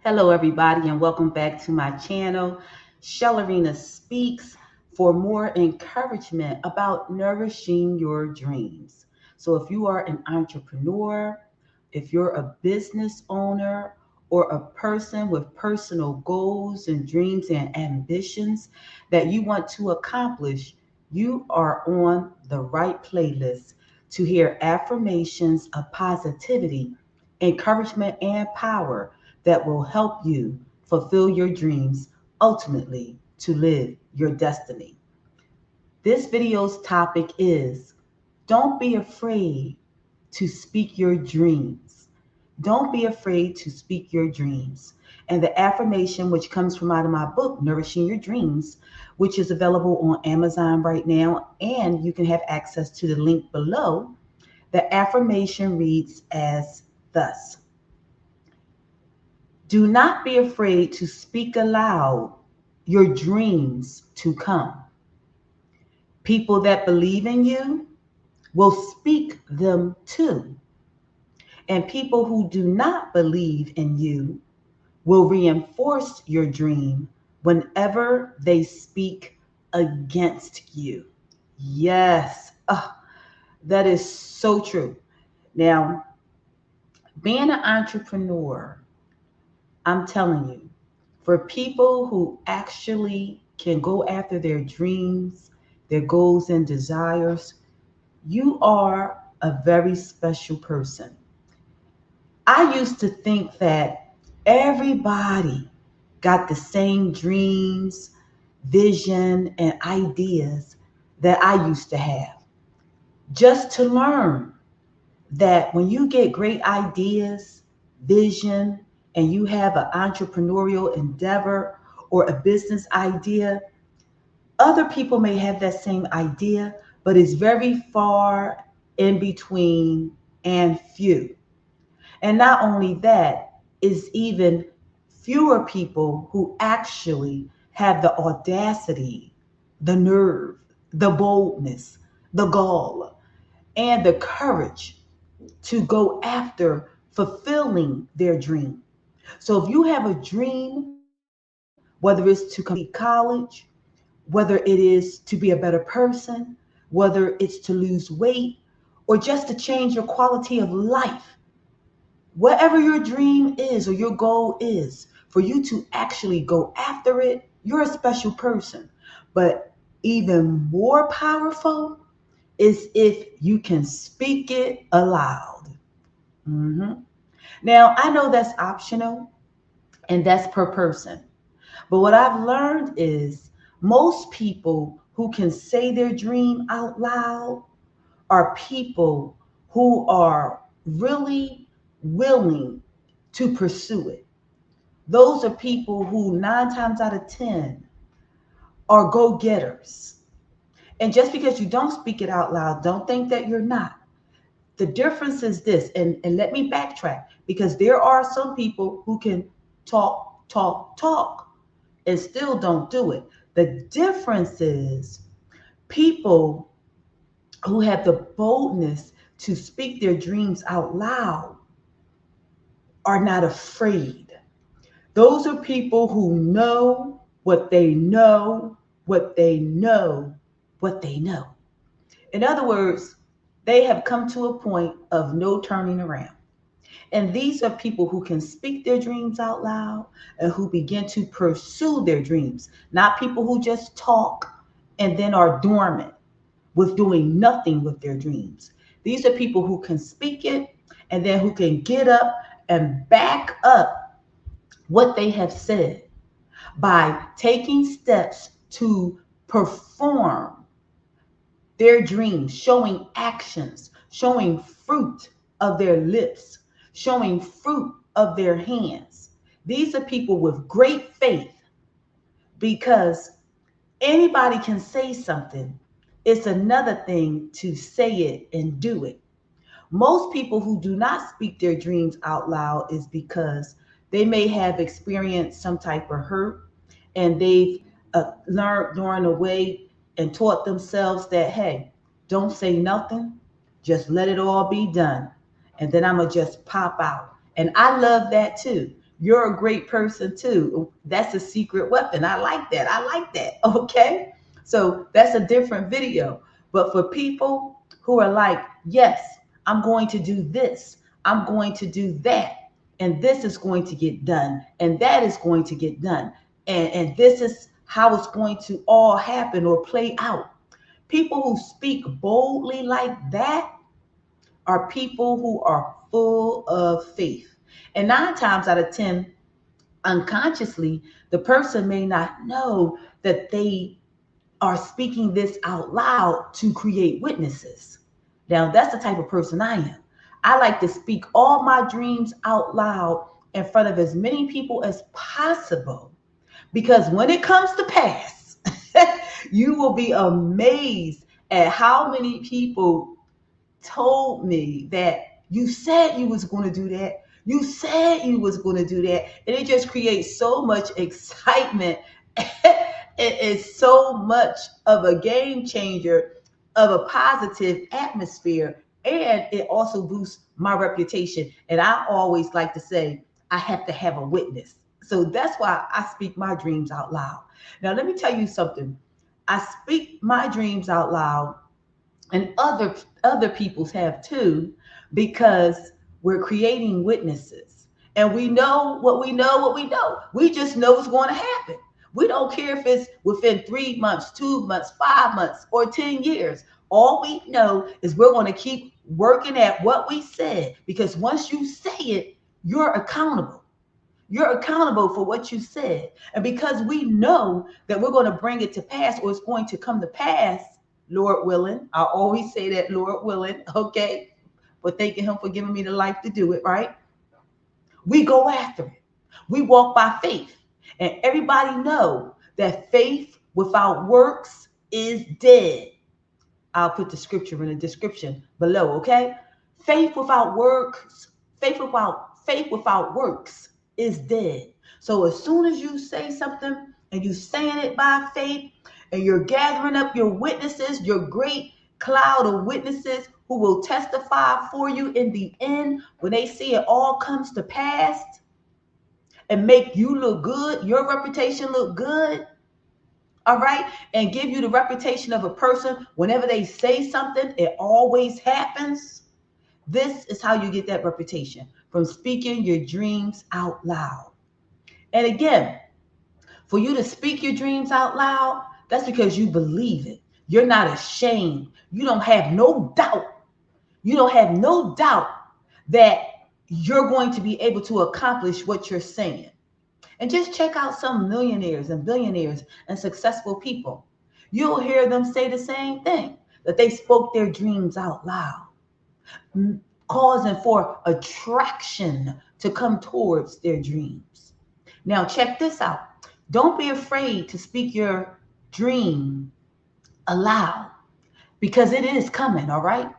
Hello, everybody, and welcome back to my channel, Shellerina Speaks, for more encouragement about nourishing your dreams. So, if you are an entrepreneur, if you're a business owner, or a person with personal goals and dreams and ambitions that you want to accomplish, you are on the right playlist to hear affirmations of positivity, encouragement, and power that will help you fulfill your dreams, ultimately to live your destiny. This video's topic is don't be afraid to speak your dreams. Don't be afraid to speak your dreams. And the affirmation, which comes from out of my book, Nourishing Your Dreams, which is available on Amazon right now, and you can have access to the link below. The affirmation reads as thus: Do not be afraid to speak aloud your dreams to come. People that believe in you will speak them too. And people who do not believe in you will reinforce your dream whenever they speak against you. Yes, that is so true. Now, being an entrepreneur, I'm telling you, for people who actually can go after their dreams, their goals, and desires, you are a very special person. I used to think that everybody got the same dreams, vision, and ideas that I used to have, just to learn that when you get great ideas, vision, and you have an entrepreneurial endeavor or a business idea, other people may have that same idea, but it's very far in between and few. And not only that, is even fewer people who actually have the audacity, the nerve, the boldness, the gall, and the courage to go after fulfilling their dream. So if you have a dream, whether it's to complete college, whether it is to be a better person, whether it's to lose weight, or just to change your quality of life, whatever your dream is or your goal is, for you to actually go after it, you're a special person. But even more powerful is if you can speak it aloud. Mhm. Now, I know that's optional and that's per person. But what I've learned is most people who can say their dream out loud are people who are really willing to pursue it. Those are people who 9 times out of 10 are go getters. And just because you don't speak it out loud, don't think that you're not. The difference is this, and let me backtrack, because there are some people who can talk, talk, talk, and still don't do it. The difference is people who have the boldness to speak their dreams out loud are not afraid. Those are people who know what they know, what they know, what they know. In other words, they have come to a point of no turning around. And these are people who can speak their dreams out loud and who begin to pursue their dreams, not people who just talk and then are dormant with doing nothing with their dreams. These are people who can speak it and then who can get up and back up what they have said by taking steps to perform their dreams, showing actions, showing fruit of their lips, showing fruit of their hands. These are people with great faith because anybody can say something. It's another thing to say it and do it. Most people who do not speak their dreams out loud is because they may have experienced some type of hurt and they've learned during the way and taught themselves that, hey, don't say nothing, just let it all be done. And then I'm going to just pop out. And I love that too, You're a great person too. That's a secret weapon. I like that. I like that. Okay. So that's a different video. But for people who are like, yes, I'm going to do this, I'm going to do that, and this is going to get done, and that is going to get done, and this is how it's going to all happen or play out. People who speak boldly like that are people who are full of faith. And 9 times out of 10, unconsciously, the person may not know that they are speaking this out loud to create witnesses. Now, that's the type of person I am. I like to speak all my dreams out loud in front of as many people as possible, because when it comes to pass, you will be amazed at how many people told me that you said you was going to do that. You said you was going to do that. And it just creates so much excitement. It is so much of a game changer, of a positive atmosphere. And it also boosts my reputation. And I always like to say, I have to have a witness. So that's why I speak my dreams out loud. Now, let me tell you something. I speak my dreams out loud, and other people's have too, because we're creating witnesses, and we know what we know. We just know what's going to happen. We don't care if it's within 3 months, 2 months, 5 months, or 10 years. All we know is we're going to keep working at what we said, because once you say it, you're accountable. You're accountable for what you said. And because we know that we're going to bring it to pass, or it's going to come to pass, Lord willing. I always say that, Lord willing, okay? But thanking him for giving me the life to do it, right? We go after it. We walk by faith. And everybody know that faith without works is dead. I'll put the scripture in the description below, okay? Faith without works, faith without works is dead. So as soon as you say something and you saying it by faith, and you're gathering up your witnesses, your great cloud of witnesses who will testify for you in the end, when they see it all comes to pass and make you look good, your reputation look good, all right, and give you the reputation of a person, whenever they say something, it always happens. This is how you get that reputation, from speaking your dreams out loud. And again, for you to speak your dreams out loud, that's because you believe it. You're not ashamed. You don't have no doubt. You don't have no doubt that you're going to be able to accomplish what you're saying. And just check out some millionaires and billionaires and successful people. You'll hear them say the same thing, that they spoke their dreams out loud, causing for attraction to come towards their dreams. Now, check this out. Don't be afraid to speak your dream aloud, because it is coming, all right?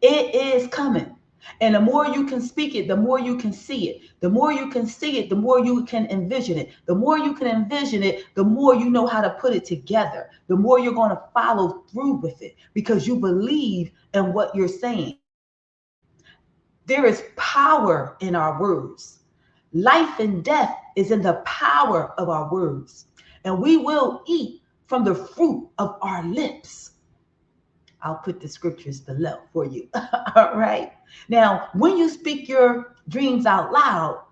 It is coming. And the more you can speak it, the more you can see it. The more you can see it, the more you can envision it. The more you can envision it, the more you know how to put it together. The more you're going to follow through with it, because you believe in what you're saying. There is power in our words. Life and death is in the power of our words. And we will eat from the fruit of our lips. I'll put the scriptures below for you. All right. Now, when you speak your dreams out loud,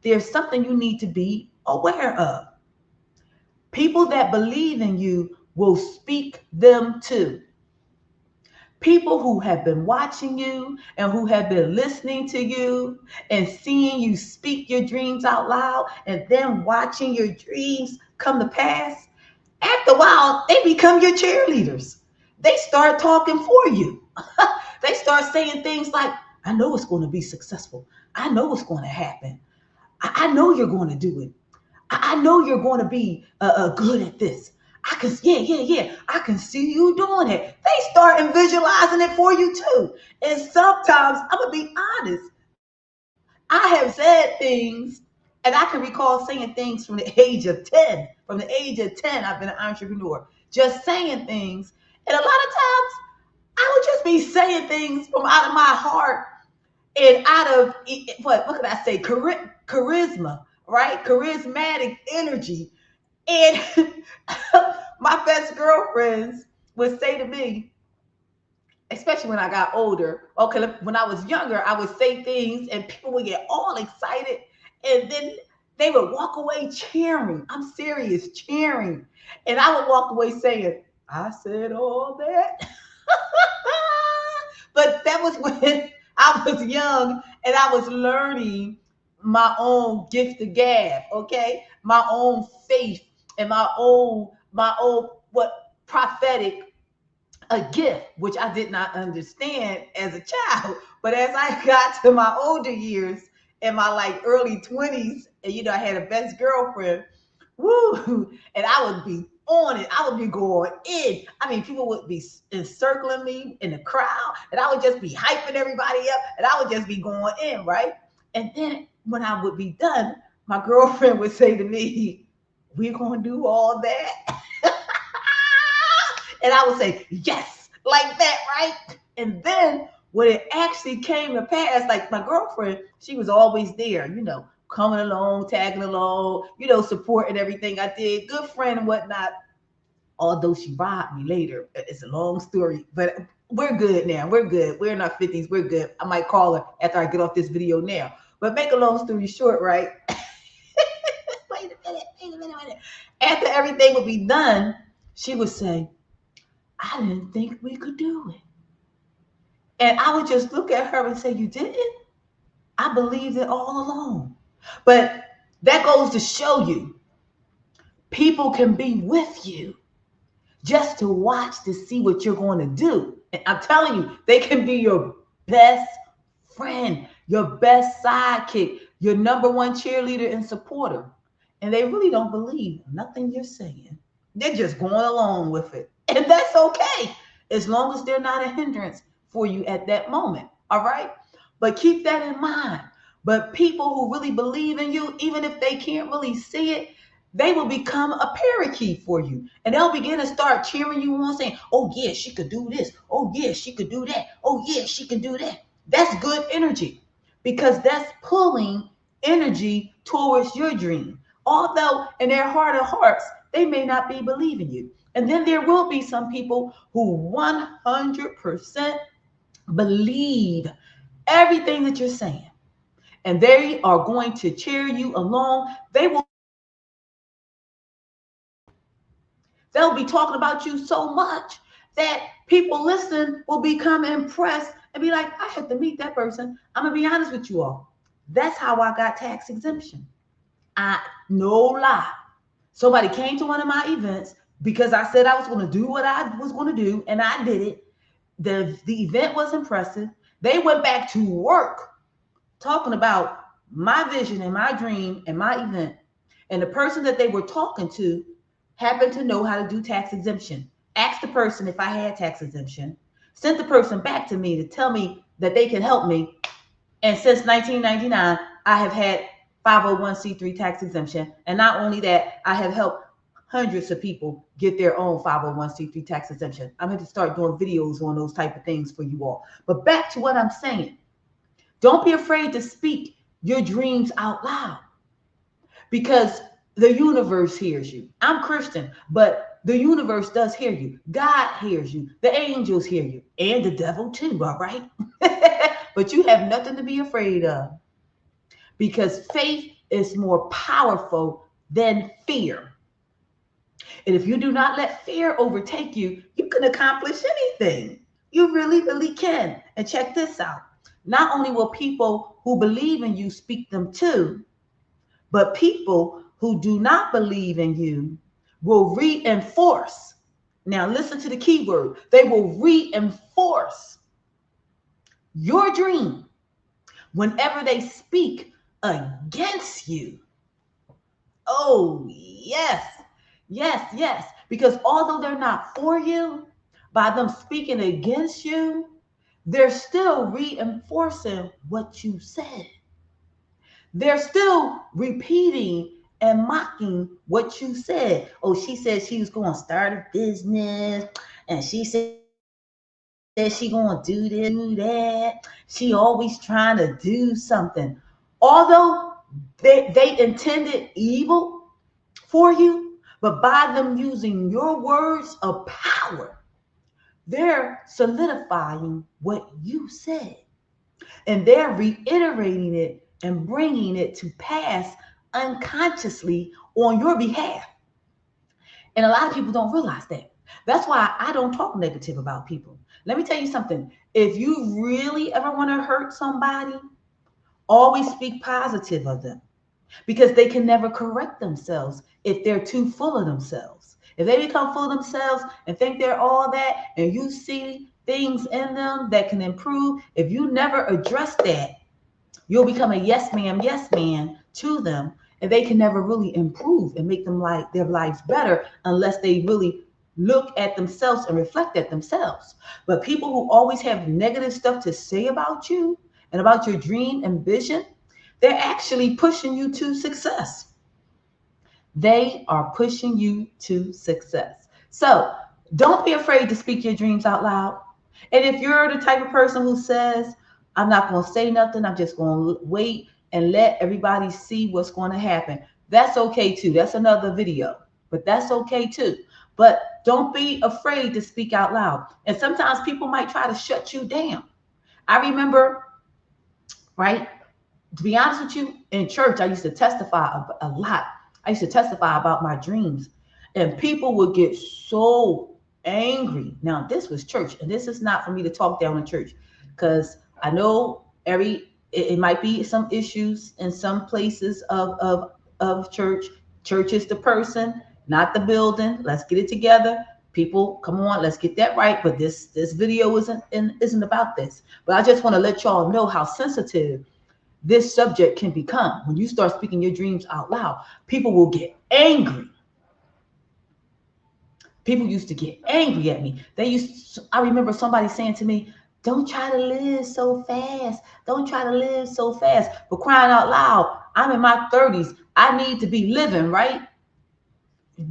there's something you need to be aware of. People that believe in you will speak them too. People who have been watching you and who have been listening to you and seeing you speak your dreams out loud, and then watching your dreams come to pass, after a while, they become your cheerleaders. They start talking for you. They start saying things like, I know it's going to be successful. I know it's going to happen. I know you're going to do it. I know you're going to be good at this. Yeah. I can see you doing it. They start visualizing it for you too. And sometimes, I'm going to be honest, I have said things, and I can recall saying things from the age of 10. From the age of 10, I've been an entrepreneur, just saying things. And a lot of times, I would just be saying things from out of my heart and out of, what can I say, charisma, right? Charismatic energy. And my best girlfriends would say to me, especially when I got older, okay, when I was younger, I would say things and people would get all excited. And then they would walk away cheering. I'm serious, cheering. And I would walk away saying, I said all that. But that was when I was young and I was learning my own gift of gab, okay? My own faith and my own what prophetic a gift, which I did not understand as a child. But as I got to my older years, in my like early 20s, and I had a best girlfriend, woo, and I would be on it. I would be going in. I mean, people would be encircling me in the crowd, and I would just be hyping everybody up, and I would just be going in, right? And then when I would be done, my girlfriend would say to me, we're going to do all that. And I would say, yes, like that, right? And then when it actually came to pass, like my girlfriend, she was always there, coming along, tagging along, supporting everything I did, good friend and whatnot. Although she robbed me later. It's a long story, but we're good now. We're good. We're in our 50s. We're good. I might call her after I get off this video now. But make a long story short, right? Wait a minute. After everything would be done, she would say, I didn't think we could do it. And I would just look at her and say, you didn't? I believed it all along. But that goes to show you, people can be with you just to watch to see what you're going to do. And I'm telling you, they can be your best friend, your best sidekick, your number one cheerleader and supporter. And they really don't believe nothing you're saying. They're just going along with it. And that's okay, as long as they're not a hindrance for you at that moment. All right? But keep that in mind. But people who really believe in you, even if they can't really see it, they will become a parakeet for you. And they'll begin to start cheering you on, saying, oh, yeah, she could do this. Oh, yeah, she could do that. Oh, yeah, she can do that. That's good energy, because that's pulling energy towards your dream. Although in their heart of hearts, they may not be believing you. And then there will be some people who 100% believe everything that you're saying. And they are going to cheer you along. They'll be talking about you so much that people listen will become impressed and be like, I have to meet that person. I'm going to be honest with you all. That's how I got tax exemption. No lie. Somebody came to one of my events because I said I was going to do what I was going to do, and I did it. The event was impressive. They went back to work talking about my vision and my dream and my event. And the person that they were talking to happened to know how to do tax exemption. Asked the person if I had tax exemption. Sent the person back to me to tell me that they can help me. And since 1999, I have had 501c3 tax exemption. And not only that, I have helped hundreds of people get their own 501c3 tax exemption. I'm going to start doing videos on those type of things for you all. But back to what I'm saying. Don't be afraid to speak your dreams out loud, because the universe hears you. I'm Christian, but the universe does hear you. God hears you. The angels hear you, and the devil too, all right? But you have nothing to be afraid of, because faith is more powerful than fear. And if you do not let fear overtake you, you can accomplish anything. You really, really can. And check this out. Not only will people who believe in you speak them too, but people who do not believe in you will reinforce. Now listen to the key word. They will reinforce your dream whenever they speak against you. Oh, yes, yes, yes. Because although they're not for you, by them speaking against you, they're still reinforcing what you said. They're still repeating and mocking what you said. Oh, she said she was going to start a business, and she said she going to do this, do that. She always trying to do something. Although They intended evil for you, but by them using your words of power, they're solidifying what you said. And they're reiterating it and bringing it to pass unconsciously on your behalf. And a lot of people don't realize that. That's why I don't talk negative about people. Let me tell you something. If you really ever want to hurt somebody, always speak positive of them, because they can never correct themselves if they're too full of themselves. If they become full of themselves and think they're all that, and you see things in them that can improve, if you never address that, you'll become a yes man to them, and they can never really improve and make them like their lives better unless they really look at themselves and reflect at themselves. But people who always have negative stuff to say about you and about your dream and vision, they're actually pushing you to success. They are pushing you to success. So don't be afraid to speak your dreams out loud. And if you're the type of person who says, I'm not going to say nothing, I'm just going to wait and let everybody see what's going to happen, that's okay too. That's another video, but that's okay too. But don't be afraid to speak out loud. And sometimes people might try to shut you down. I remember, right? To be honest with you, in church, I used to testify a lot. I used to testify about my dreams, and people would get so angry. Now, this was church, and this is not for me to talk down in church, because I know it might be some issues in some places of church. Church is the person, not the building. Let's get it together. People, come on, let's get that right. But this video isn't about this. But I just want to let y'all know how sensitive this subject can become. When you start speaking your dreams out loud, people will get angry. People used to get angry at me. I remember somebody saying to me, don't try to live so fast. Don't try to live so fast. But crying out loud, I'm in my 30s. I need to be living, right?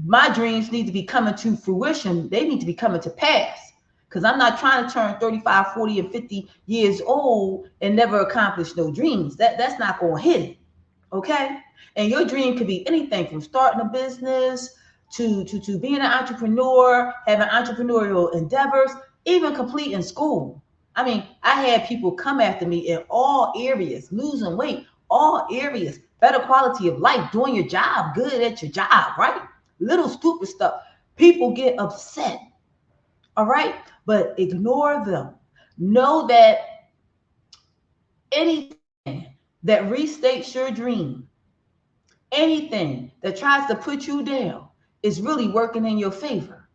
My dreams need to be coming to fruition. They need to be coming to pass. Because I'm not trying to turn 35, 40, and 50 years old and never accomplish no dreams. That's not going to hit it. Okay? And your dream could be anything from starting a business to being an entrepreneur, having entrepreneurial endeavors, even completing school. I mean, I had people come after me in all areas, losing weight, all areas, better quality of life, doing your job, good at your job, right? Little stupid stuff. People get upset. All right? But ignore them. Know that anything that restates your dream, anything that tries to put you down, is really working in your favor.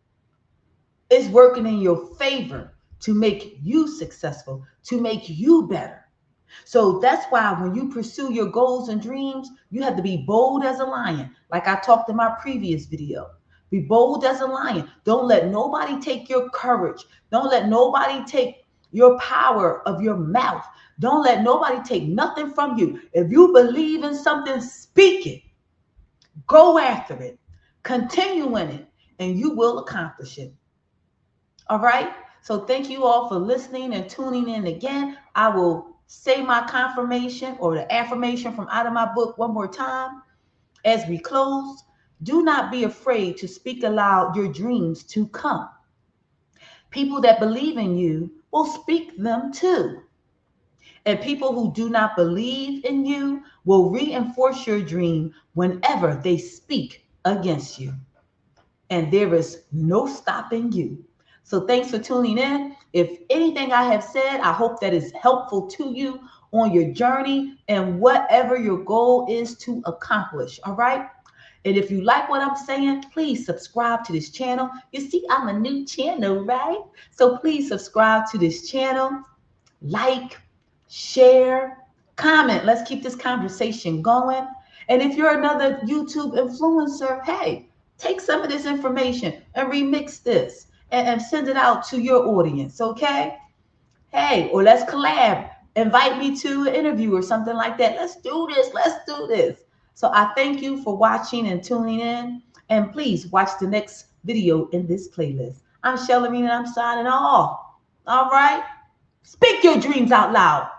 It's working in your favor to make you successful, to make you better. So that's why when you pursue your goals and dreams, you have to be bold as a lion, like I talked in my previous video. Be bold as a lion. Don't let nobody take your courage. Don't let nobody take your power of your mouth. Don't let nobody take nothing from you. If you believe in something, speak it. Go after it. Continue in it, and you will accomplish it. All right? So thank you all for listening and tuning in again. I will say my confirmation or the affirmation from out of my book one more time as we close. Do not be afraid to speak aloud your dreams to come. People that believe in you will speak them too. And people who do not believe in you will reinforce your dream whenever they speak against you. And there is no stopping you. So thanks for tuning in. If anything I have said, I hope that is helpful to you on your journey and whatever your goal is to accomplish. All right? And if you like what I'm saying, please subscribe to this channel. You see, I'm a new channel, right? So please subscribe to this channel, like, share, comment. Let's keep this conversation going. And if you're another YouTube influencer, hey, take some of this information and remix this and send it out to your audience, okay? Hey, or let's collab. Invite me to an interview or something like that. Let's do this. Let's do this. So I thank you for watching and tuning in. And please watch the next video in this playlist. I'm Shellarine and I'm signing off. All right? Speak your dreams out loud.